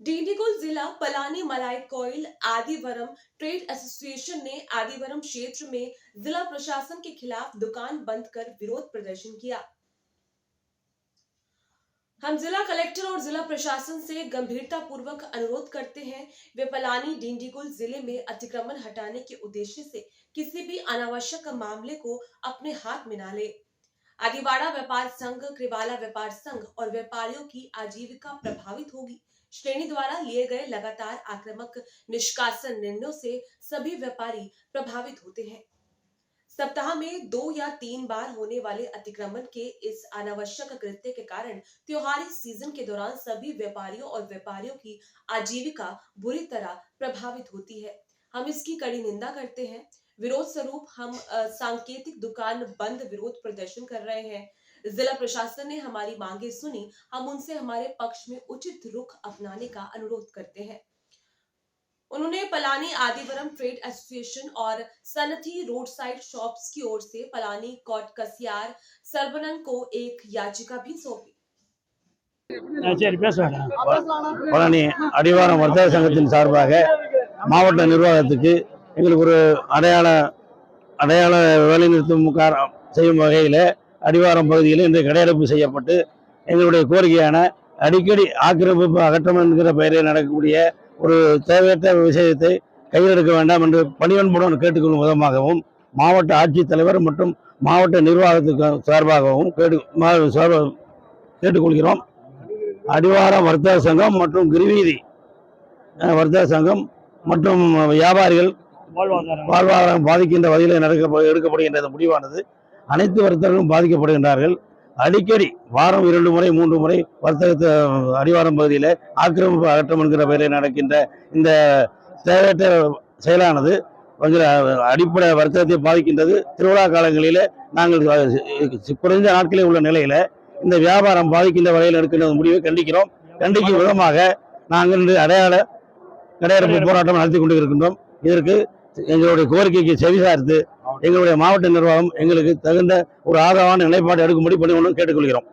डिंडीगुल जिला पलानी मलाई कोयल आदिवरम trade association ने आदिवरम क्षेत्र में जिला प्रशासन के खिलाफ दुकान बंद कर विरोध प्रदर्शन किया। हम जिला कलेक्टर और जिला प्रशासन से गंभीरता पूर्वक अनुरोध करते हैं वे पलानी डिंडीगुल जिले में अतिक्रमण हटाने के उद्देश्य से किसी भी अनावश्यक मामले को अपने हाथ में न ले। आदिवाड़ा व्यापार संघ, कृवाला व्यापार संघ और व्यापारियों की आजीविका प्रभावित होगी। श्रेणी द्वारा लिए गए लगातार आक्रामक निष्कासन निर्णयों से सभी व्यापारी प्रभावित होते हैं। सप्ताह में 2 या 3 बार होने वाले अतिक्रमण के इस अनावश्यक कृत्य के कारण त्योहारी सीजन के दौरान सभी व्यापारियों और व्यापारियों की आजीविका बुरी तरह प्रभावित होती है। हम इसकी कड़ी निंदा करते हैं। विरोध स्वरूप हम सांकेतिक दुकान बंद विरोध प्रदर्शन कर रहे हैं। जिला प्रशासन ने हमारी मांगे सुनी, हम उनसे हमारे पक्ष में उचित रुख अपनाने का अनुरोध करते हैं। उन्होंने पलानी आदिवरम ट्रेड एसोसिएशन और सनथी रोड साइड शॉप्स की ओर से पलानी कोट कसियार सरबनन को एक याचिका भी सौंपी। பழனி அடிவாரம் வர்த்தக சங்கத்தின் சார்பாக மாவட்ட நிர்வாகத்துக்கு எங்களுக்கு ஒரு அடையாள வேலைநிறுத்தம் செய்யும் வகையில் அடிவாரம் பகுதியில் இன்று கடையடைப்பு செய்யப்பட்டு எங்களுடைய கோரிக்கையான அடிக்கடி ஆக்கிரமிப்பு அகற்றம் என்கிற பெயரில் நடக்கக்கூடிய ஒரு தேவையற்ற விஷயத்தை கையில் எடுக்க வேண்டாம் என்று பணிவன்புடன் கேட்டுக்கொள்ளும் விதமாகவும் மாவட்ட ஆட்சித்தலைவர் மற்றும் மாவட்ட நிர்வாகத்துக்கு சார்பாகவும் கேட்டுக்கொள்கிறோம். அடிவாரம் வர்த்தக சங்கம் மற்றும் கிரிவீதி வர்த்தக சங்கம் மற்றும் வியாபாரிகள் வாழ்வாதாரம் பாதிக்கின்ற வகையில் எடுக்கப்படுகின்ற இந்த முடிவானது அனைத்து வர்த்தகர்களும் பாதிக்கப்படுகின்றார்கள். அடிக்கடி வாரம் 2 முறை 3 முறை வர்த்தகத்தை அடிவாரம் பகுதியில் ஆக்கிரமிப்பு அகற்றம் என்கிற பெயரில் நடக்கின்ற இந்த தேவையற்ற செயலானது அடிப்படை வர்த்தகத்தை பாதிக்கின்றது. திருவிழா காலங்களில் நாங்கள் குறைந்த நாட்களில் உள்ள நிலையில் இந்த வியாபாரம் பாதிக்கின்ற வகையில் எடுக்கின்ற முடிவை கண்டிக்கும் விதமாக நாங்கள் இன்று கடையடைப்பு போராட்டம் நடத்தி கொண்டு இருக்கின்றோம். இதற்கு எங்களுடைய கோரிக்கைக்கு செவிசார்த்து எங்களுடைய மாவட்ட நிர்வாகம் எங்களுக்கு தகுந்த ஒரு ஆதரவான நிலைப்பாடு எடுக்கும்படி பணிவுடன் கேட்டுக்கொள்கிறோம்.